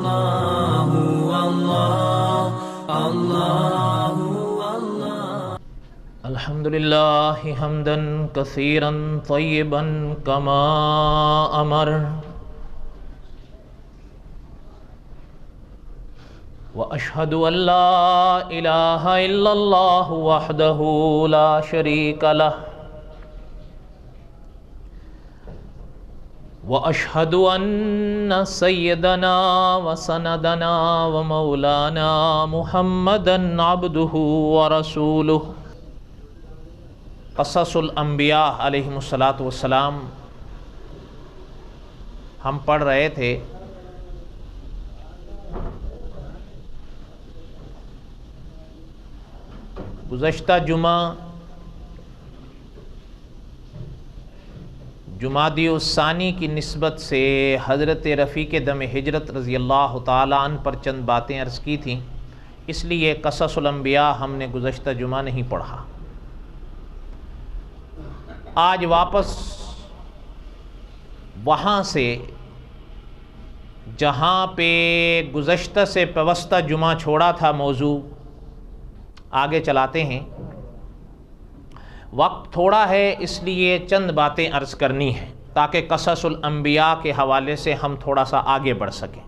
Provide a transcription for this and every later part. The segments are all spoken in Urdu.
الله الله الله الله. الحمد لله حمدا كثيرا طيبا كما أمر، وأشهد أن لا إله إلا الله وحده لا شريك له، وأشهد أن سيدنا وسندنا ومولانا محمدا عبده ورسوله. قصص الانبیاء علیہم السلام ہم پڑھ رہے تھے. گزشتہ جمادی الثانی کی نسبت سے حضرت رفیق دم ہجرت رضی اللہ تعالیٰ عنہ پر چند باتیں عرض کی تھیں، اس لیے قصص الانبیاء ہم نے گزشتہ جمعہ نہیں پڑھا. آج واپس وہاں سے جہاں پہ گزشتہ سے پیوستہ جمعہ چھوڑا تھا موضوع آگے چلاتے ہیں. وقت تھوڑا ہے اس لیے چند باتیں عرض کرنی ہیں تاکہ قصص الانبیاء کے حوالے سے ہم تھوڑا سا آگے بڑھ سکیں.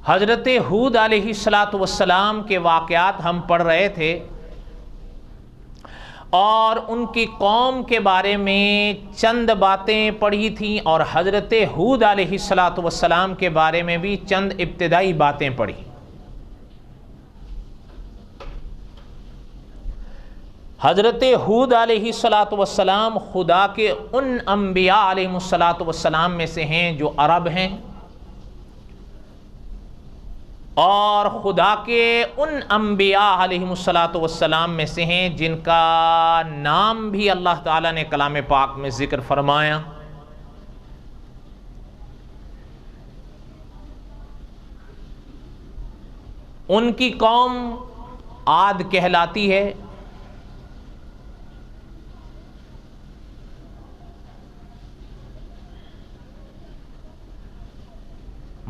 حضرت ہود علیہ السلام کے واقعات ہم پڑھ رہے تھے اور ان کی قوم کے بارے میں چند باتیں پڑھی تھیں اور حضرت ہود علیہ السلام کے بارے میں بھی چند ابتدائی باتیں پڑھی. حضرت ہود علیہ السلام خدا کے ان انبیاء علیہ السلام میں سے ہیں جو عرب ہیں، اور خدا کے ان انبیاء علیہ السلام میں سے ہیں جن کا نام بھی اللہ تعالیٰ نے کلام پاک میں ذکر فرمایا. ان کی قوم عاد کہلاتی ہے.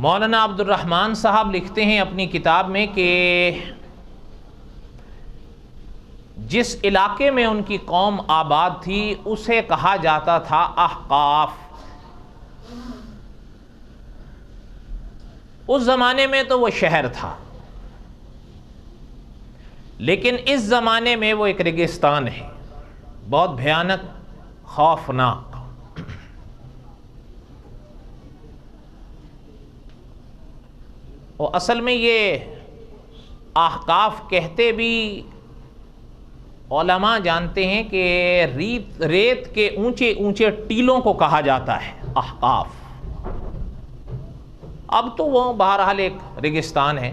مولانا عبد الرحمن صاحب لکھتے ہیں اپنی کتاب میں کہ جس علاقے میں ان کی قوم آباد تھی اسے کہا جاتا تھا احقاف. اس زمانے میں تو وہ شہر تھا، لیکن اس زمانے میں وہ ایک ریگستان ہے، بہت بھیانک، خوفناک. اور اصل میں یہ احقاف کہتے بھی علماء جانتے ہیں کہ ریت کے اونچے اونچے ٹیلوں کو کہا جاتا ہے احقاف. اب تو وہ بہرحال ایک ریگستان ہے.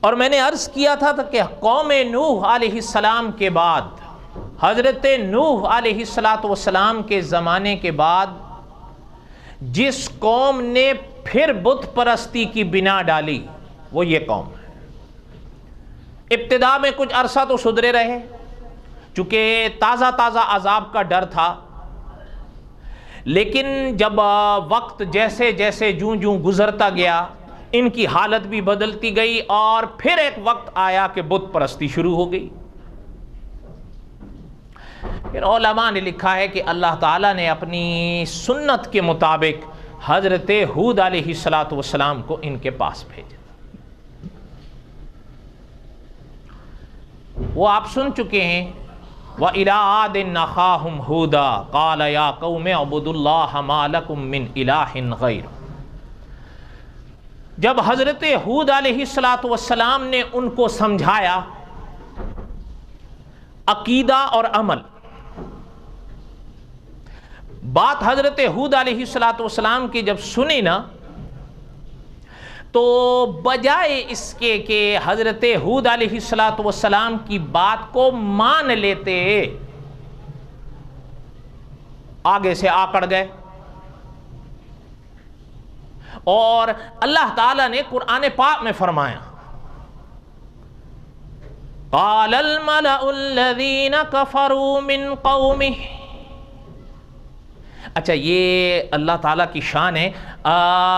اور میں نے عرض کیا تھا کہ قوم نوح علیہ السلام کے بعد، حضرت نوح علیہ السلام کے زمانے کے بعد جس قوم نے پھر بت پرستی کی بنا ڈالی وہ یہ قوم ہے. ابتدا میں کچھ عرصہ تو سدھرے رہے، چونکہ تازہ تازہ عذاب کا ڈر تھا، لیکن جب وقت جیسے جیسے جوں گزرتا گیا ان کی حالت بھی بدلتی گئی اور پھر ایک وقت آیا کہ بت پرستی شروع ہو گئی. پھر علماء نے لکھا ہے کہ اللہ تعالیٰ نے اپنی سنت کے مطابق حضرت ہود علیہ السلام کو ان کے پاس بھیجا. وہ آپ سن چکے ہیں وَإِلَىٰ عَادٍ أَخَاهُمْ هُودًا قَالَ يَا قَوْمِ اعْبُدُوا اللَّهَ مَا لَكُمْ مِنْ إِلَٰهٍ غَيْرُهُ. جب حضرت ہود علیہ السلام نے ان کو سمجھایا عقیدہ اور عمل، بات حضرت ہود علیہ السلام کی جب سنی نا تو بجائے اس کے کہ حضرت ہود علیہ السلام کی بات کو مان لیتے آگے سے آکڑ گئے. اور اللہ تعالیٰ نے قرآن پاک میں فرمایا قال الملأ الذين كفروا من قومه اچھا یہ اللہ تعالیٰ کی شان ہے.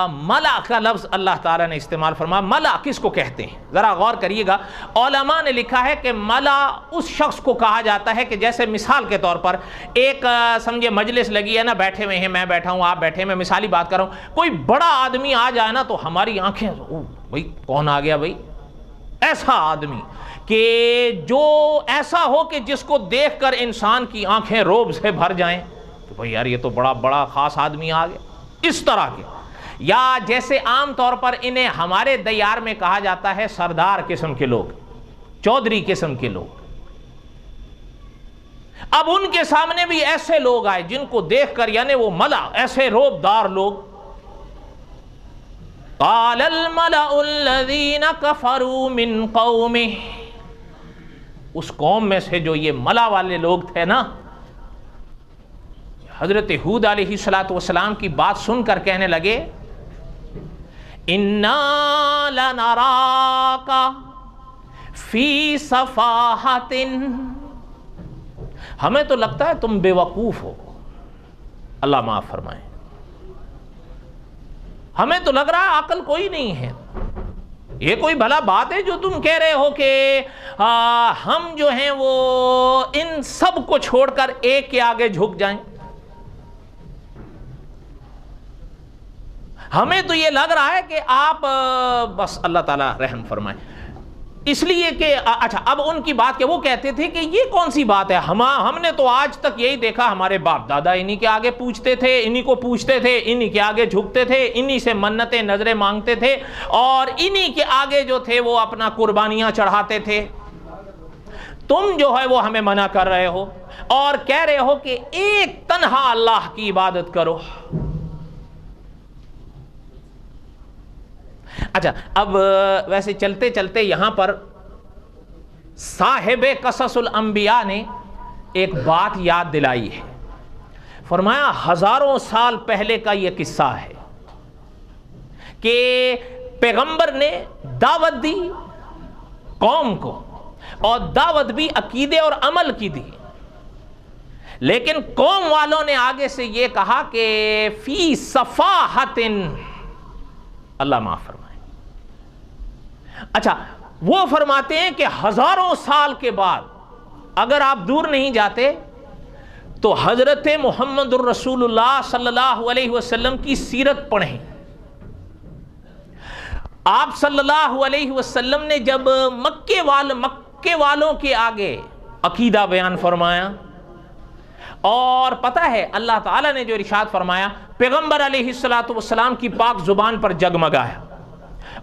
ملا کا لفظ اللہ تعالیٰ نے استعمال فرمایا. ملا کس کو کہتے ہیں؟ ذرا غور کریے گا. علماء نے لکھا ہے کہ ملا اس شخص کو کہا جاتا ہے کہ جیسے مثال کے طور پر ایک سمجھے مجلس لگی ہے نا, بیٹھے ہوئے ہیں, میں بیٹھا ہوں, آپ بیٹھے, میں مثالی بات کر رہا ہوں, کوئی بڑا آدمی آ جائے نا تو ہماری آنکھیں بھائی کون آ گیا بھائی, ایسا آدمی کہ جو ایسا ہو کہ جس کو دیکھ کر انسان کی آنکھیں روب سے بھر جائیں کہ بھائی یار یہ تو بڑا خاص آدمی آ گیا, اس طرح کے. یا جیسے عام طور پر انہیں ہمارے دیار میں کہا جاتا ہے سردار قسم کے لوگ, چودھری قسم کے لوگ. اب ان کے سامنے بھی ایسے لوگ آئے جن کو دیکھ کر یعنی وہ ملا, ایسے روب دار لوگ. قال الملأ الذین کفروا من قومہ, اس قوم میں سے جو یہ ملا والے لوگ تھے نا, حضرت ہود علیہ السلام کی بات سن کر کہنے لگے اِنَّا لَنَرَاكَ فِي صَفَاحَةٍ, ہمیں تو لگتا ہے تم بے وقوف ہو, اللہ معاف فرمائے, ہمیں تو لگ رہا ہے عقل کوئی نہیں ہے. یہ کوئی بھلا بات ہے جو تم کہہ رہے ہو کہ ہم جو ہیں وہ ان سب کو چھوڑ کر ایک کے آگے جھک جائیں؟ ہمیں تو یہ لگ رہا ہے کہ آپ بس اللہ تعالیٰ رحم فرمائے. اس لیے کہ اچھا اب ان کی بات کہ وہ کہتے تھے کہ یہ کون سی بات ہے, ہم نے تو آج تک یہی دیکھا, ہمارے باپ دادا انہی کے آگے پوچھتے تھے, انہی کو پوچھتے تھے, انہی کے آگے جھکتے تھے, انہی سے منتیں نظریں مانگتے تھے, اور انہی کے آگے جو تھے وہ اپنا قربانیاں چڑھاتے تھے. تم جو ہے وہ ہمیں منع کر رہے ہو اور کہہ رہے ہو کہ ایک تنہا اللہ کی عبادت کرو. اچھا اب ویسے چلتے چلتے یہاں پر صاحب قصص الانبیاء نے ایک بات یاد دلائی ہے. فرمایا ہزاروں سال پہلے کا یہ قصہ ہے کہ پیغمبر نے دعوت دی قوم کو, اور دعوت بھی عقیدے اور عمل کی دی, لیکن قوم والوں نے آگے سے یہ کہا کہ فی صفاحت, اللہ معاف فرمائے. اچھا وہ فرماتے ہیں کہ ہزاروں سال کے بعد اگر آپ دور نہیں جاتے تو حضرت محمد الرسول اللہ صلی اللہ علیہ وسلم کی سیرت پڑھیں. آپ صلی اللہ علیہ وسلم نے جب مکے والوں کے آگے عقیدہ بیان فرمایا, اور پتہ ہے اللہ تعالیٰ نے جو ارشاد فرمایا پیغمبر علیہ السلام کی پاک زبان پر جگمگایا,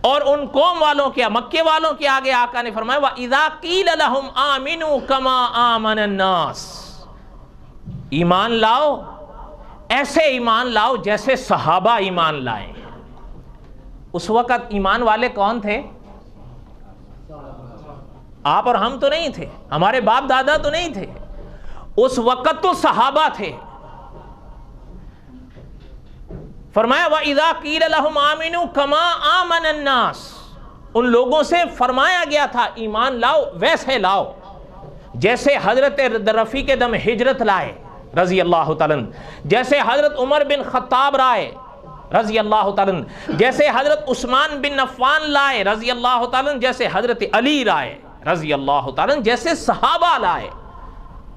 اور ان قوم والوں کے مکے والوں کے آگے آقا نے فرمایا وَإِذَا قِيلَ لَهُمْ آمِنُوا كَمَا آمَنَ النَّاسِ, ایمان لاؤ, ایسے ایمان لاؤ جیسے صحابہ ایمان لائے. اس وقت ایمان والے کون تھے؟ آپ اور ہم تو نہیں تھے, ہمارے باپ دادا تو نہیں تھے, اس وقت تو صحابہ تھے. فرمایا وَإِذَا قِيلَ لَهُمْ آمِنُوا كَمَا آمَنَ النَّاسِ, ان لوگوں سے فرمایا گیا تھا ایمان لاؤ ویسے لاؤ جیسے حضرت رفیق دم ہجرت لائے رضی اللہ تعالیٰ, جیسے حضرت عمر بن خطاب لائے رضی اللہ تعالیٰ, جیسے حضرت عثمان بن عفان لائے رضی اللہ تعالیٰ, جیسے حضرت علی لائے رضی اللہ تعالیٰ, جیسے صحابہ لائے,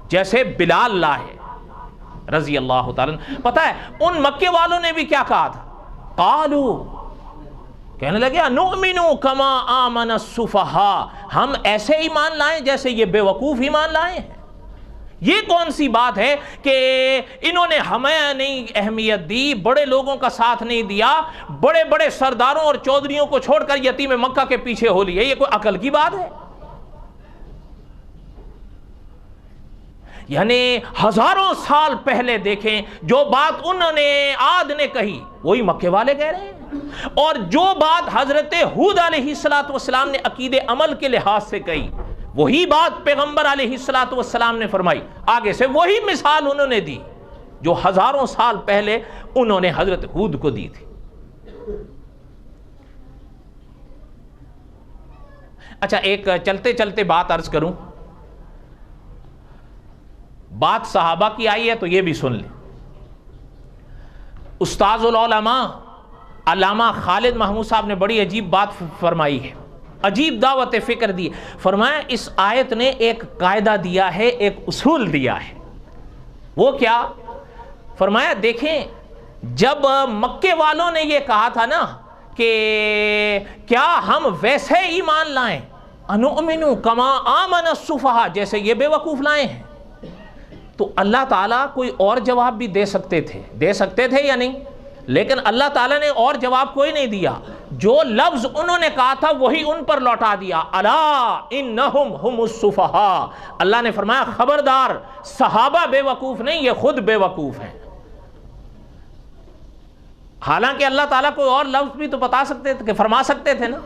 جیسے بلال لائے رضی اللہ تعالیٰ. پتہ ہے ان مکے والوں نے بھی کیا کہا تھا؟ قالو, کہنے لگے نؤمنو کما آمن السفہاء, ہم ایسے ایمان لائیں جیسے یہ بے وقوف ایمان لائے ہیں. یہ کون سی بات ہے کہ انہوں نے ہمیں نہیں اہمیت دی, بڑے لوگوں کا ساتھ نہیں دیا, بڑے بڑے سرداروں اور چودھریوں کو چھوڑ کر یتیم مکہ کے پیچھے ہو لیے, یہ کوئی عقل کی بات ہے؟ یعنی ہزاروں سال پہلے دیکھیں جو بات انہوں نے عاد نے کہی وہی مکے والے کہہ رہے ہیں, اور جو بات حضرت ہود علیہ السلام نے عقید عمل کے لحاظ سے کہی وہی بات پیغمبر علیہ السلام نے فرمائی. آگے سے وہی مثال انہوں نے دی جو ہزاروں سال پہلے انہوں نے حضرت ہود کو دی تھی. اچھا ایک چلتے چلتے بات عرض کروں, بات صحابہ کی آئی ہے تو یہ بھی سن لیں. استاذ العلماء علامہ خالد محمود صاحب نے بڑی عجیب بات فرمائی ہے، عجیب دعوت فکر دی. فرمایا اس آیت نے ایک قاعدہ دیا ہے، ایک اصول دیا ہے. وہ کیا؟ فرمایا دیکھیں جب مکے والوں نے یہ کہا تھا نا کہ کیا ہم ویسے ایمان لائیں، انؤمن کما آمن السفہاء، جیسے یہ بے وقوف لائے ہیں، تو اللہ تعالیٰ کوئی اور جواب بھی دے سکتے تھے یا نہیں؟ لیکن اللہ تعالیٰ نے اور جواب کوئی نہیں دیا. جو لفظ انہوں نے کہا تھا وہی ان پر لوٹا دیا، الا انہم ہم السفہاء. اللہ نے فرمایا خبردار، صحابہ بے وقوف نہیں، یہ خود بے وقوف ہیں. حالانکہ اللہ تعالیٰ کوئی اور لفظ بھی تو بتا سکتے تھے، کہ فرما سکتے تھے نا،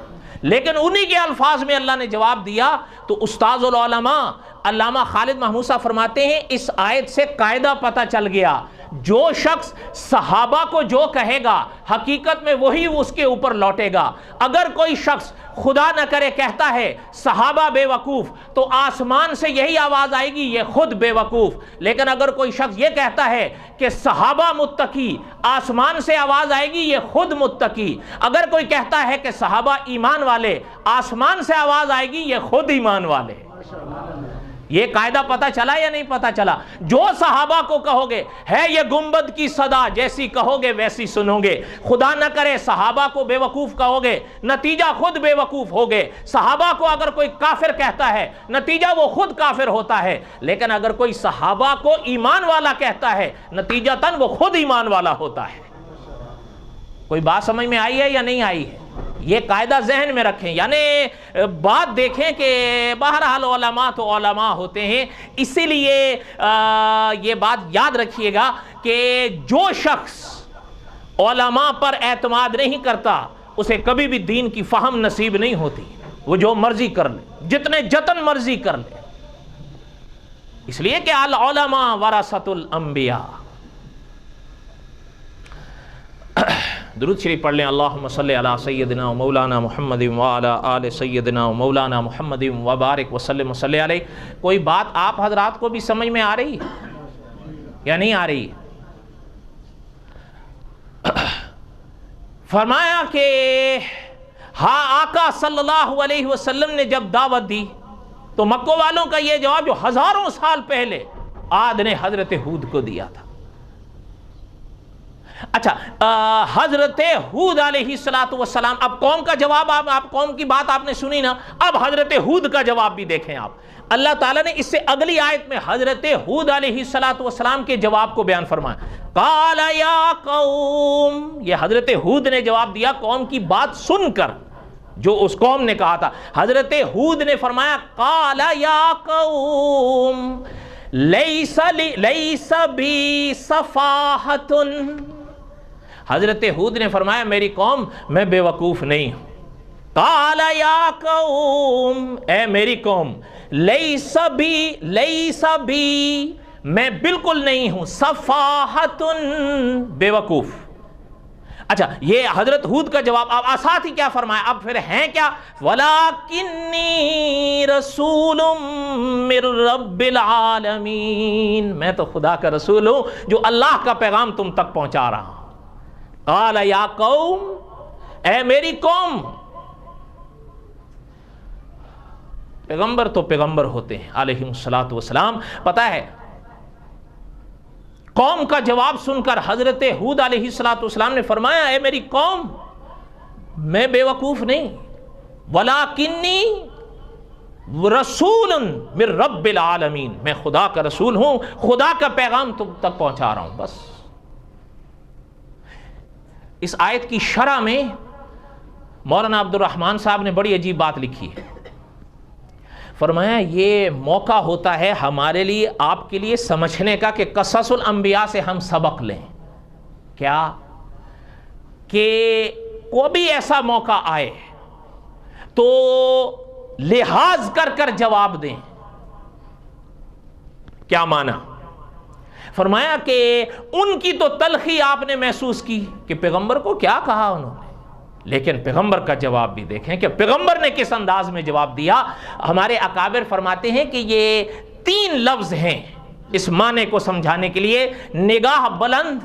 لیکن انہی کے الفاظ میں اللہ نے جواب دیا. تو استاذ العلماء علامہ خالد محمود صاحب فرماتے ہیں اس آیت سے قاعدہ پتہ چل گیا، جو شخص صحابہ کو جو کہے گا حقیقت میں وہی اس کے اوپر لوٹے گا. اگر کوئی شخص خدا نہ کرے کہتا ہے صحابہ بے وقوف، تو آسمان سے یہی آواز آئے گی یہ خود بے وقوف. لیکن اگر کوئی شخص یہ کہتا ہے کہ صحابہ متقی، آسمان سے آواز آئے گی یہ خود متقی. اگر کوئی کہتا ہے کہ صحابہ ایمان والے، آسمان سے آواز آئے گی یہ خود ایمان والے. یہ قاعدہ پتہ چلا یا نہیں پتہ چلا؟ جو صحابہ کو کہو گے ہے یہ گنبد کی صدا، جیسی کہو گے ویسی سنو گے. خدا نہ کرے صحابہ کو بے وقوف کہو گے، نتیجہ خود بے وقوف ہوگے. صحابہ کو اگر کوئی کافر کہتا ہے، نتیجہ وہ خود کافر ہوتا ہے. لیکن اگر کوئی صحابہ کو ایمان والا کہتا ہے، نتیجتاً وہ خود ایمان والا ہوتا ہے. کوئی بات سمجھ میں آئی ہے یا نہیں آئی ہے؟ یہ قاعدہ ذہن میں رکھیں. یعنی بات دیکھیں کہ بہرحال علماء تو علماء ہوتے ہیں، اسی لیے یہ بات یاد رکھیے گا کہ جو شخص علماء پر اعتماد نہیں کرتا اسے کبھی بھی دین کی فہم نصیب نہیں ہوتی. وہ جو مرضی کر لے، جتنے جتن مرضی کر لے. اس لیے کہ العلماء ورثۃ الانبیاء. درود شریف پڑھ لیں. اللہم صلی علی سیدنا و مولانا محمد وعلی آل سیدنا و مولانا محمد وبارک وسلم وصلی علیہ. کوئی بات آپ حضرات کو بھی سمجھ میں آ رہی ہے یا نہیں آ رہی؟ فرمایا کہ ہاں آقا صلی اللہ علیہ وسلم نے جب دعوت دی تو مکہ والوں کا یہ جواب جو ہزاروں سال پہلے عاد نے حضرت ہود کو دیا تھا. اچھا حضرت ہود علیہ السلام، اب قوم کا جواب، آپ قوم کی بات آپ نے سنی نا، اب حضرت ہود کا جواب بھی دیکھیں آپ. اللہ تعالیٰ نے اس سے اگلی آیت میں حضرت ہود علیہ السلام کے جواب کو بیان فرمایا. قال یا قوم، یہ حضرت ہود نے جواب دیا قوم کی بات سن کر جو اس قوم نے کہا تھا. حضرت ہود نے فرمایا قال یا قوم لیس بی صفاحۃ. حضرت ہود نے فرمایا میری قوم میں بے وقوف نہیں ہوں. قال یا قوم، اے میری قوم، لیس بی میں بالکل نہیں ہوں، صفاحۃ بے وقوف. اچھا یہ حضرت ہود کا جواب. اب ساتھ ہی کیا فرمایا؟ اب پھر ہیں کیا؟ وَلَكِنِّي رَسُولٌ مِّن رَبِّ الْعَالَمِينَ، میں تو خدا کا رسول ہوں جو اللہ کا پیغام تم تک پہنچا رہا ہوں. قال یا قوم، اے میری قوم. پیغمبر تو پیغمبر ہوتے ہیں علیہ الصلوۃ والسلام. پتہ ہے قوم کا جواب سن کر حضرت ہود علیہ الصلوۃ والسلام نے فرمایا اے میری قوم میں بے وقوف نہیں، وَلَكِنِّي رَسُولٌ مِّن رَبِّ الْعَالَمِينَ، میں خدا کا رسول ہوں، خدا کا پیغام تم تک پہنچا رہا ہوں. بس اس آیت کی شرح میں مولانا عبد الرحمن صاحب نے بڑی عجیب بات لکھی ہے. فرمایا یہ موقع ہوتا ہے ہمارے لیے، آپ کے لیے سمجھنے کا کہ قصص الانبیاء سے ہم سبق لیں. کیا کہ کوئی بھی ایسا موقع آئے تو لحاظ کر کر جواب دیں. کیا معنی؟ فرمایا کہ ان کی تو تلخی آپ نے محسوس کی کہ پیغمبر کو کیا کہا انہوں نے، لیکن پیغمبر کا جواب بھی دیکھیں کہ پیغمبر نے کس انداز میں جواب دیا. ہمارے اکابر فرماتے ہیں کہ یہ 3 لفظ ہیں اس معنی کو سمجھانے کے لیے: نگاہ بلند،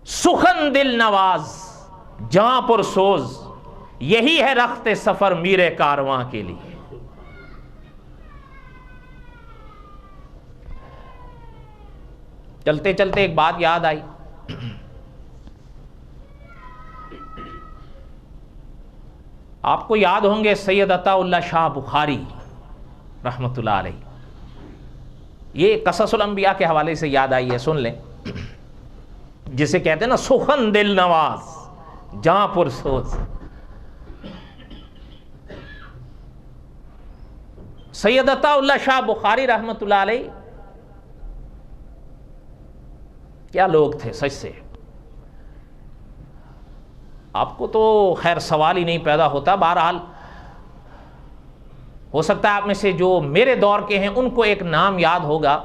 سخن دل نواز جاں پر سوز، یہی ہے رخت سفر میرے کارواں کے لیے۔ چلتے چلتے ایک بات یاد آئی، آپ کو یاد ہوں گے سید عطا اللہ شاہ بخاری رحمۃ اللہ علیہ، یہ قصص الانبیاء کے حوالے سے یاد آئی ہے، سن لیں، جسے کہتے ہیں نا سخن دل نواز جاں پر سوز۔ سید عطا اللہ شاہ بخاری رحمۃ اللہ علیہ کیا لوگ تھے سچ سے، آپ کو تو خیر سوال ہی نہیں پیدا ہوتا، بہرحال ہو سکتا ہے آپ میں سے جو میرے دور کے ہیں ان کو ایک نام یاد ہوگا،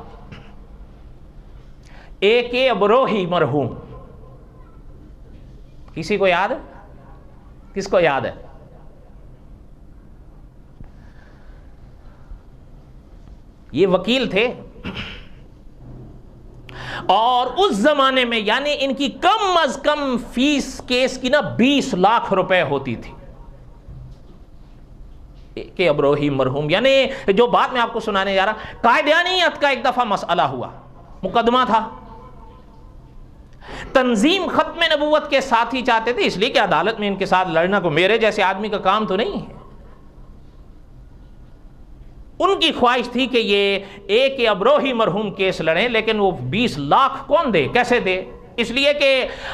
A.K. ابروہی مرحوم، کسی کو یاد ہے؟ کس کو یاد ہے؟ یہ وکیل تھے، اور اس زمانے میں یعنی ان کی کم از کم فیس کیس کی نا 20 لاکھ روپے ہوتی تھی کہ ابروہی مرحوم، یعنی جو بات میں آپ کو سنانے جا رہا، قائدیانیت کا ایک دفعہ مسئلہ ہوا، مقدمہ تھا، تنظیم ختم نبوت کے ساتھ ہی چاہتے تھے، اس لیے کہ عدالت میں ان کے ساتھ لڑنا کو میرے جیسے آدمی کا کام تو نہیں ہے، ان کی خواہش تھی کہ یہ ایک ابروہی مرحوم کیس لڑیں، لیکن وہ 20 لاکھ کون دے، کیسے دے؟ اس لیے کہ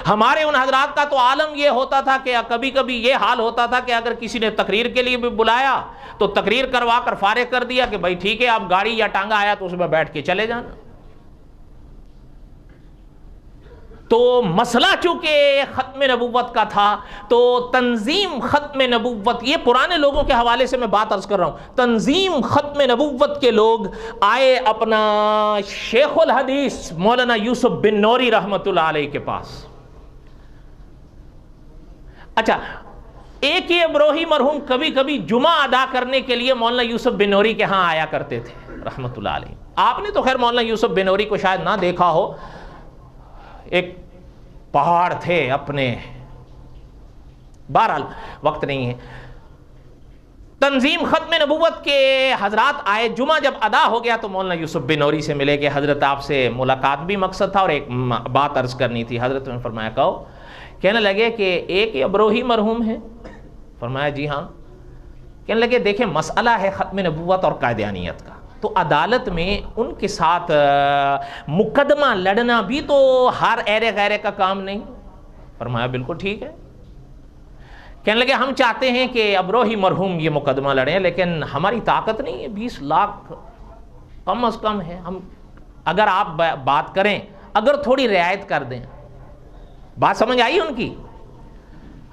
ہمارے ان حضرات کا تو عالم یہ ہوتا تھا کہ کبھی کبھی یہ حال ہوتا تھا کہ اگر کسی نے تقریر کے لیے بھی بلایا تو تقریر کروا کر فارغ کر دیا کہ بھائی ٹھیک ہے، آپ گاڑی یا ٹانگا آیا تو اس میں بیٹھ کے چلے جانا۔ تو مسئلہ چونکہ ختم نبوت کا تھا، تو تنظیم ختم نبوت، یہ پرانے لوگوں کے حوالے سے میں بات عرض کر رہا ہوں، تنظیم ختم نبوت کے لوگ آئے اپنا شیخ الحدیث مولانا یوسف بن نوری رحمۃ اللہ علیہ کے پاس۔ اچھا، ایک یہ ابروہی مرحوم کبھی کبھی جمعہ ادا کرنے کے لیے مولانا یوسف بن نوری کے ہاں آیا کرتے تھے رحمۃ اللہ علیہ۔ آپ نے تو خیر مولانا یوسف بن نوری کو شاید نہ دیکھا ہو، ایک پہاڑ تھے اپنے، بہرحال وقت نہیں ہے۔ تنظیم ختم نبوت کے حضرات آئے، جمعہ جب ادا ہو گیا تو مولانا یوسف بن نوری سے ملے کہ حضرت آپ سے ملاقات بھی مقصد تھا اور ایک بات عرض کرنی تھی۔ حضرت نے فرمایا کہو۔ کہنے لگے کہ ایک ابروہی مرحوم ہے؟ فرمایا جی ہاں۔ کہنے لگے دیکھیں مسئلہ ہے ختم نبوت اور قائدیانیت کا، تو عدالت میں ان کے ساتھ مقدمہ لڑنا بھی تو ہر ایرے غیرے کا کام نہیں۔ فرمایا بالکل ٹھیک ہے۔ کہنے لگے ہم چاہتے ہیں کہ ابروہی مرحوم یہ مقدمہ لڑیں، لیکن ہماری طاقت نہیں ہے، 20 لاکھ کم از کم ہے، ہم اگر آپ بات کریں، اگر تھوڑی رعایت کر دیں۔ بات سمجھ آئی ان کی؟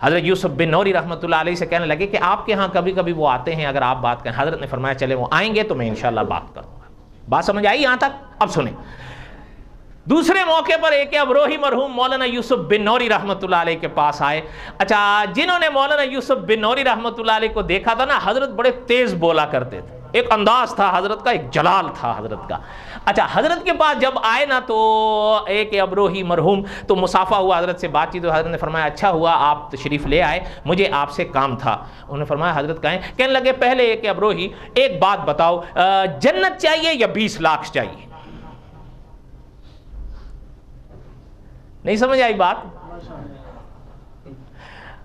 حضرت یوسف بن نوری رحمۃ اللہ علیہ سے کہنے لگے کہ آپ کے ہاں کبھی کبھی وہ آتے ہیں، اگر آپ بات کریں۔ حضرت نے فرمایا چلے وہ آئیں گے تو میں انشاءاللہ بات کروں گا۔ بات سمجھ آئی یہاں تک؟ اب سنیں، دوسرے موقع پر ایک ابروہی مرحوم مولانا یوسف بن نوری رحمۃ اللہ علیہ کے پاس آئے۔ اچھا، جنہوں نے مولانا یوسف بن نوری رحمۃ اللہ علیہ کو دیکھا تھا نا، حضرت بڑے تیز بولا کرتے تھے، ایک انداز تھا حضرت کا، ایک جلال تھا حضرت کا۔ اچھا، حضرت کے پاس جب آئے نا تو ایک ابروہی مرحوم تو مسافہ ہوا، حضرت سے بات چیت، تو حضرت نے فرمایا اچھا ہوا آپ تشریف لے آئے، مجھے آپ سے کام تھا۔ انہوں نے فرمایا حضرت کہیں؟ کہنے لگے پہلے ایک ابروہی ایک بات بتاؤ، جنت چاہیے یا 20 لاکھ چاہیے؟ نہیں سمجھ آئی بات؟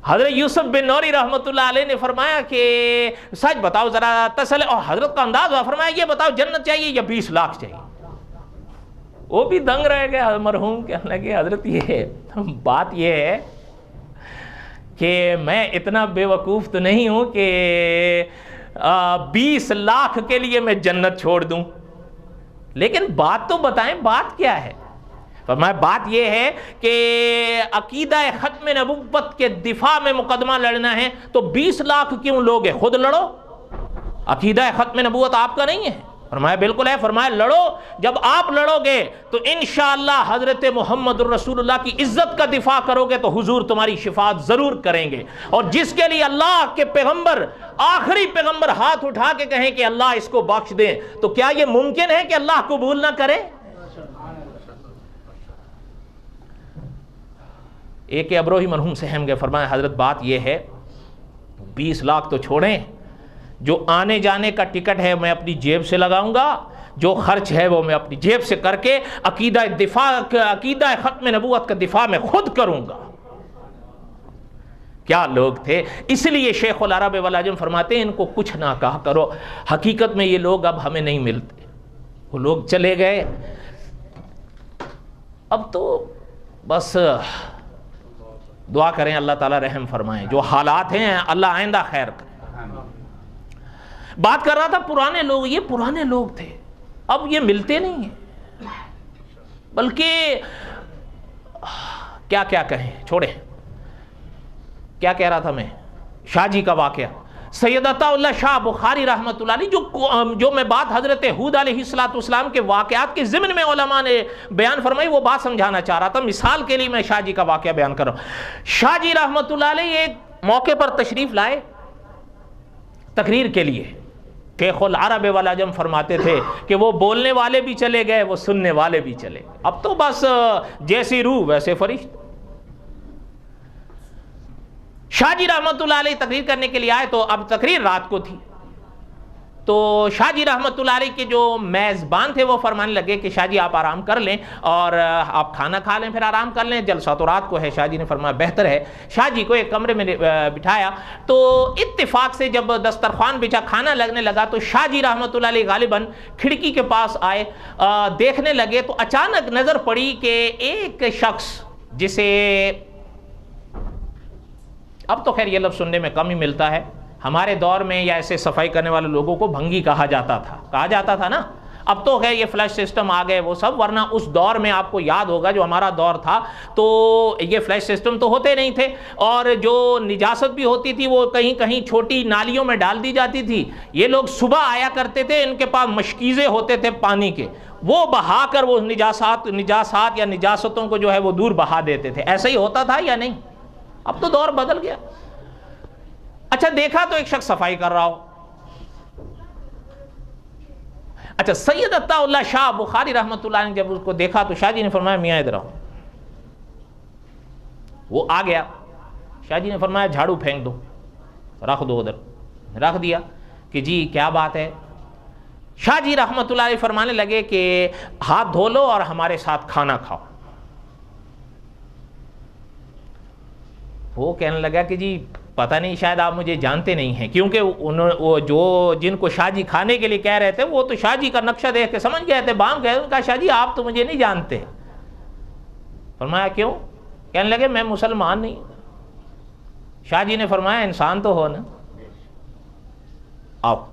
حضرت یوسف بن نوری رحمۃ اللہ علیہ نے فرمایا کہ سچ بتاؤ ذرا تسلی، اور حضرت کا انداز ہوا، فرمایا یہ بتاؤ جنت چاہیے یا 20 لاکھ چاہیے؟ وہ بھی دنگ رہ گئے مرحوم، کہنے لگے حضرت یہ بات یہ ہے کہ میں اتنا بے وقوف تو نہیں ہوں کہ 20 لاکھ کے لیے میں جنت چھوڑ دوں، لیکن بات تو بتائیں بات کیا ہے؟ فرمایا بات یہ ہے کہ عقیدہ ختم نبوت کے دفاع میں مقدمہ لڑنا ہے تو 20 لاکھ کیوں لوگے، خود لڑو، عقیدہ ختم نبوت آپ کا نہیں ہے؟ فرمایا بالکل ہے۔ فرمایا لڑو، جب آپ لڑو گے تو انشاءاللہ حضرت محمد الرسول اللہ کی عزت کا دفاع کرو گے تو حضور تمہاری شفاعت ضرور کریں گے، اور جس کے لیے اللہ کے پیغمبر، آخری پیغمبر ہاتھ اٹھا کے کہیں کہ اللہ اس کو بخش دیں، تو کیا یہ ممکن ہے کہ اللہ قبول نہ کرے؟ ایک ابروہی مرحوم سے ہم گئے, فرمایا حضرت بات یہ ہے 20 لاکھ تو چھوڑیں, جو آنے جانے کا ٹکٹ ہے میں اپنی جیب سے لگاؤں گا, جو خرچ ہے وہ میں اپنی جیب سے کر کے عقیدہ ختم نبوت کا دفاع میں خود کروں گا. کیا لوگ تھے. اس لیے شیخ العرب والعجم فرماتے ہیں ان کو کچھ نہ کہا کرو. حقیقت میں یہ لوگ اب ہمیں نہیں ملتے, وہ لوگ چلے گئے. اب تو بس دعا کریں اللہ تعالیٰ رحم فرمائیں. جو حالات ہیں اللہ آئندہ خیر کرے. بات کر رہا تھا پرانے لوگ, یہ پرانے لوگ تھے, اب یہ ملتے نہیں ہیں. بلکہ کیا کیا کہیں, چھوڑیں. کیا کہہ رہا تھا میں, شاہ جی کا واقعہ. سید عطا اللہ شاہ بخاری رحمۃ اللہ علیہ, جو میں بات حضرت ہود علیہ السلام کے واقعات کے ضمن میں علماء نے بیان فرمائی, وہ بات سمجھانا چاہ رہا تھا. مثال کے لیے میں شاہ جی کا واقعہ بیان کر رہا ہوں. شاہ جی رحمۃ اللہ علیہ ایک موقع پر تشریف لائے تقریر کے لیے. شیخ العرب والعجم فرماتے تھے کہ وہ بولنے والے بھی چلے گئے, وہ سننے والے بھی چلے گئے. اب تو بس جیسی روح ویسے فرشت. شاہ جی رحمت اللہ علیہ تقریر کرنے کے لیے آئے, تو اب تقریر رات کو تھی. تو شاہ جی رحمت اللہ علیہ کے جو میزبان تھے وہ فرمانے لگے کہ شاہ جی آپ آرام کر لیں اور آپ کھانا کھا لیں, پھر آرام کر لیں, جلسہ تو رات کو ہے. شاہ جی نے فرمایا بہتر ہے. شاہ جی کو ایک کمرے میں بٹھایا. تو اتفاق سے جب دسترخوان بچھا کھانا لگنے لگا تو شاہ جی رحمت اللہ علیہ غالباً کھڑکی کے پاس آئے, دیکھنے لگے. تو اچانک نظر پڑی کہ ایک شخص جسے اب تو خیر یہ لفظ سننے میں کم ہی ملتا ہے, ہمارے دور میں یا ایسے صفائی کرنے والے لوگوں کو بھنگی کہا جاتا تھا نا. اب تو خیر یہ فلش سسٹم آ گئے وہ سب, ورنہ اس دور میں آپ کو یاد ہوگا جو ہمارا دور تھا تو یہ فلش سسٹم تو ہوتے نہیں تھے, اور جو نجاست بھی ہوتی تھی وہ کہیں کہیں چھوٹی نالیوں میں ڈال دی جاتی تھی. یہ لوگ صبح آیا کرتے تھے, ان کے پاس مشکیزیں ہوتے تھے پانی کے, وہ بہا کر وہ نجاسات یا نجاستوں کو جو ہے وہ دور بہا دیتے تھے. ایسا ہی ہوتا تھا یا نہیں؟ اب تو دور بدل گیا. اچھا دیکھا تو ایک شخص صفائی کر رہا ہو. اچھا سید عطا اللہ شاہ بخاری رحمۃ اللہ نے جب اس کو دیکھا تو شاہ جی نے فرمایا میاں ادھر آؤ. وہ آ گیا. شاہ جی نے فرمایا جھاڑو پھینک دو, رکھ دو ادھر. رکھ دیا. کہ جی کیا بات ہے؟ شاہ جی رحمۃ اللہ علیہ فرمانے لگے کہ ہاتھ دھو لو اور ہمارے ساتھ کھانا کھاؤ. وہ کہنے لگا کہ جی پتہ نہیں شاید آپ مجھے جانتے نہیں ہیں, کیونکہ وہ جو جن کو شاہ جی کھانے کے لیے کہہ رہے تھے وہ تو شاہ جی کا نقشہ دیکھ کے سمجھ گئے تھے, بام گئے. ان کا شاہ جی آپ تو مجھے نہیں جانتے. فرمایا کیوں؟ کہنے لگے میں مسلمان نہیں. شاہ جی نے فرمایا انسان تو ہو نا, آؤ.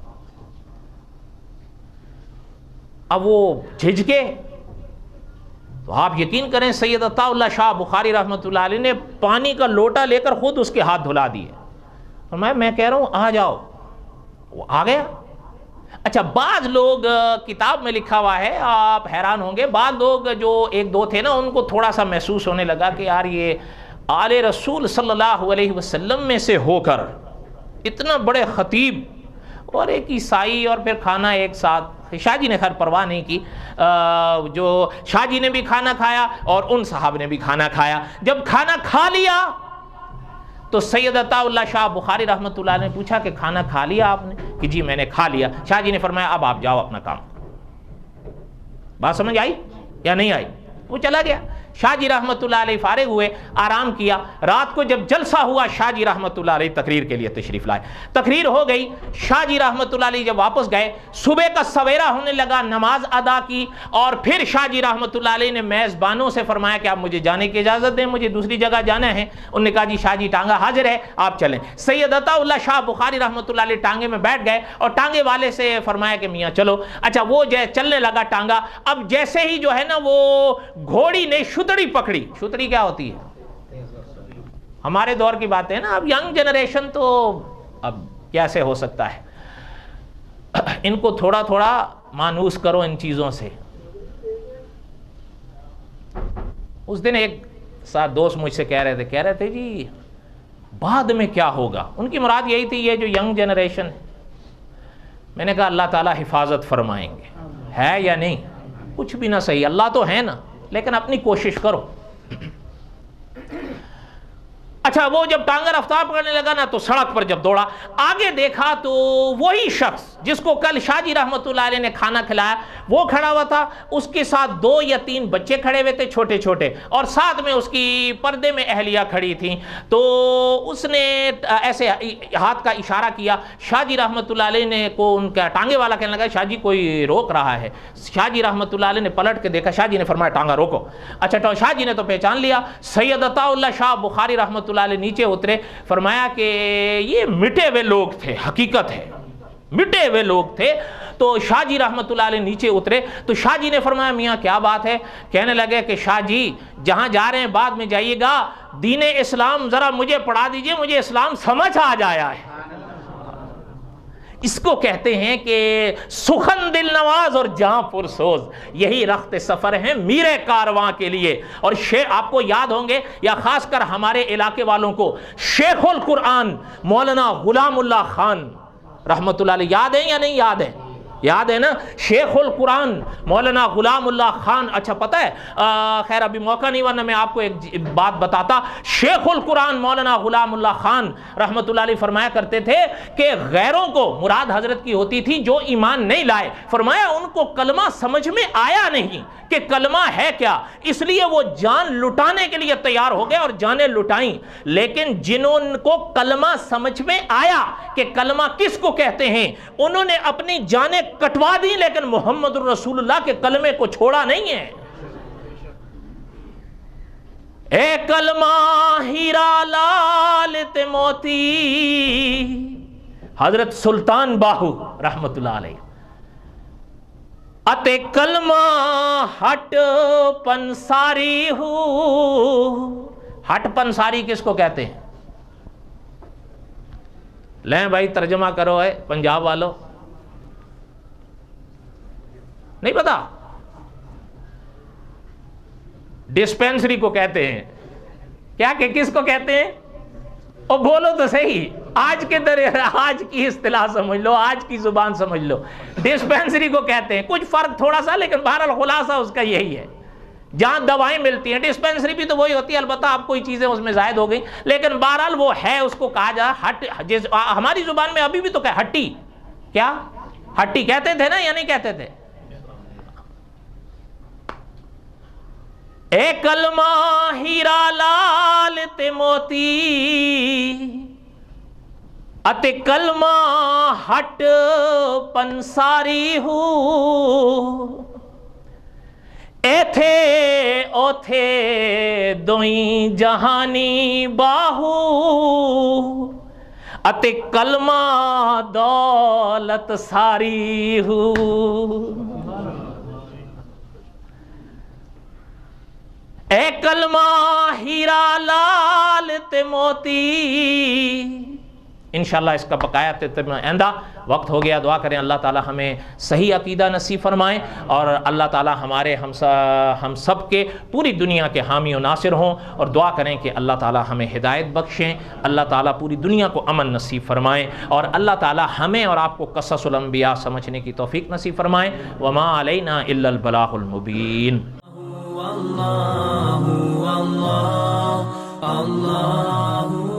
اب وہ جھجکے. تو آپ یقین کریں سید عطا اللہ شاہ بخاری رحمۃ اللہ علیہ نے پانی کا لوٹا لے کر خود اس کے ہاتھ دھلا دیے. میں کہہ رہا ہوں آ جاؤ. وہ آ گیا. اچھا بعض لوگ, کتاب میں لکھا ہوا ہے, آپ حیران ہوں گے, بعض لوگ جو ایک دو تھے نا ان کو تھوڑا سا محسوس ہونے لگا کہ یار یہ آل رسول صلی اللہ علیہ وسلم میں سے ہو کر اتنا بڑے خطیب اور ایک عیسائی اور پھر کھانا ایک ساتھ. شاہ جی نے خیر پرواہ نہیں کی, جو شاہ جی نے بھی کھانا کھایا اور ان صاحب نے بھی کھانا کھایا. جب کھانا کھا لیا تو سید عطا اللہ شاہ بخاری رحمۃ اللہ نے پوچھا کہ کھانا کھا لیا آپ نے؟ کہ جی میں نے کھا لیا. شاہ جی نے فرمایا اب آپ جاؤ اپنا کام. بات سمجھ آئی یا نہیں آئی؟ وہ چلا گیا. شاہ جی رحمت اللہ علیہ فارغ ہوئے, آرام کیا. رات کو جب جلسہ ہوا شاہ جی رحمت اللہ علیہ تقریر کے لیے تشریف لائے. تقریر ہو گئی. شاہ جی رحمت اللہ علیہ جب واپس گئے, صبح کا سویرا ہونے لگا, نماز ادا کی, اور پھر شاہ جی رحمت اللہ علیہ نے میزبانوں سے فرمایا کہ آپ مجھے جانے کی اجازت دیں, مجھے دوسری جگہ جانا ہے. انہوں نے کہا جی شاہ جی ٹانگا حاضر ہے, آپ چلیں. سید عطا اللہ شاہ بخاری رحمت اللہ علیہ ٹانگے میں بیٹھ گئے اور ٹانگے والے سے فرمایا کہ میاں چلو. اچھا وہ چلنے لگا ٹانگا. اب جیسے ہی جو ہے نا وہ گھوڑی نے شتڑی پکڑی. شتڑی کیا ہوتی ہے؟ ہمارے دور کی بات ہے نا. اب ینگ جنریشن تو اب کیسے ہو سکتا ہے, ان کو تھوڑا تھوڑا مانوس کرو ان چیزوں سے. اس دن ایک ساتھ دوست مجھ سے کہہ رہے تھے جی بعد میں کیا ہوگا. ان کی مراد یہی تھی یہ جو ینگ جنریشن. میں نے کہا اللہ تعالیٰ حفاظت فرمائیں گے. ہے یا نہیں؟ کچھ بھی نہ صحیح, اللہ تو ہے نا, لیکن اپنی کوشش کرو. اچھا وہ جب ٹانگا رفتار پکڑنے لگا نا تو سڑک پر جب دوڑا، آگے دیکھا تو وہی شخص جس کو کل شاہ جی رحمۃ اللہ علیہ نے کھانا کھلایا وہ کھڑا ہوا تھا، اس کے ساتھ 2 یا 3 بچے کھڑے ہوئے تھے چھوٹے چھوٹے، اور ساتھ میں اس کی پردے میں اہلیہ کھڑی تھیں۔ تو اس نے ایسے ہاتھ کا اشارہ کیا، شاہ جی رحمۃ اللہ علیہ نے کو ان کا ٹانگے والا کہنے لگا شاہ جی کوئی روک رہا ہے۔ شاہ جی رحمۃ اللہ علیہ نے پلٹ کے دیکھا، شاہ جی نے فرمایا ٹانگا روکو۔ اچھا تو شاہ جی نے تو پہچان لیا۔ سید عطا اللہ شاہ بخاری رحمۃ اللہ علیہ نیچے اترے، فرمایا کہ یہ مٹے ہوئے لوگ تھے، حقیقت ہے مٹے ہوئے لوگ تھے۔ تو شاہ جی رحمۃ اللہ علیہ نیچے اترے تو شاہ جی نے فرمایا میاں کیا بات ہے؟ کہنے لگے کہ شاہ جی جہاں جا رہے ہیں بعد میں جائیے گا، دین اسلام ذرا مجھے پڑھا دیجئے، مجھے اسلام سمجھ آ جایا ہے۔ اس کو کہتے ہیں کہ سخن دل نواز اور جاں پرسوز، یہی رخت سفر ہیں میرے کارواں کے لیے۔ اور آپ کو یاد ہوں گے یا خاص کر ہمارے علاقے والوں کو شیخ القرآن مولانا غلام اللہ خان رحمۃ اللہ علیہ یاد ہے یا نہیں یاد ہے؟ یاد ہے نا، شیخ القرآن مولانا غلام اللہ خان۔ اچھا پتہ ہے خیر ابھی موقع نہیں ورنہ میں آپ کو ایک بات بتاتا۔ شیخ القرآن مولانا غلام اللہ خان رحمۃ اللہ علیہ فرمایا کرتے تھے کہ غیروں کو، مراد حضرت کی ہوتی تھی جو ایمان نہیں لائے، فرمایا ان کو کلمہ سمجھ میں آیا نہیں کہ کلمہ ہے کیا، اس لیے وہ جان لٹانے کے لیے تیار ہو گئے اور جانیں لٹائیں۔ لیکن جنہوں کو کلمہ سمجھ میں آیا کہ کلمہ کس کو کہتے ہیں، انہوں نے اپنی جانیں کٹوا دی لیکن محمد الرسول اللہ کے کلمے کو چھوڑا نہیں ہے۔ اے کلمہ ہیرا لال تے موتی، حضرت سلطان باہو رحمت اللہ علیہ، اتے کلمہ ہٹ پنساری ہو۔ ہٹ پنساری کس کو کہتے ہیں؟ لیں بھائی ترجمہ کرو ہے پنجاب والو، نہیں پتا؟ ڈسپینسری کو کہتے ہیں کیا کہ کس کو کہتے ہیں؟ او بولو تو صحیح، آج کی اصطلاح سمجھ لو، آج کی زبان سمجھ لو، ڈسپینسری کو کہتے ہیں۔ کچھ فرق تھوڑا سا لیکن بہرحال خلاصہ اس کا یہی ہے، جہاں دوائیں ملتی ہیں۔ ڈسپینسری بھی تو وہی ہوتی ہے، البتہ اب کوئی چیزیں اس میں زائد ہو گئی، لیکن بہرحال وہ ہے، اس کو کہا جا ہٹ۔ ہماری زبان میں ابھی بھی تو کہ ہٹی، کیا ہٹی کہتے تھے نا یا نہیں کہتے تھے؟ اے کلمہ ہیرا لال تے موتی، اتے کلمہ ہٹ پنساری ہو۔ ایتھے اوتھے دوئیں جہانی باہو، اتے کلمہ دولت ساری ہو۔ اے کلمہ ہیرا لال تے موتی۔ انشاءاللہ اس کا بقایا آئندہ وقت ہو گیا۔ دعا کریں اللہ تعالی ہمیں صحیح عقیدہ نصیب فرمائیں اور اللہ تعالی ہمارے ہم سب کے پوری دنیا کے حامی و ناصر ہوں، اور دعا کریں کہ اللہ تعالی ہمیں ہدایت بخشیں، اللہ تعالی پوری دنیا کو امن نصیب فرمائیں، اور اللہ تعالی ہمیں اور آپ کو قصص الانبیاء سمجھنے کی توفیق نصیب فرمائیں۔ وما علینا الا البلاغ المبین۔ اللہ اللہ اللہ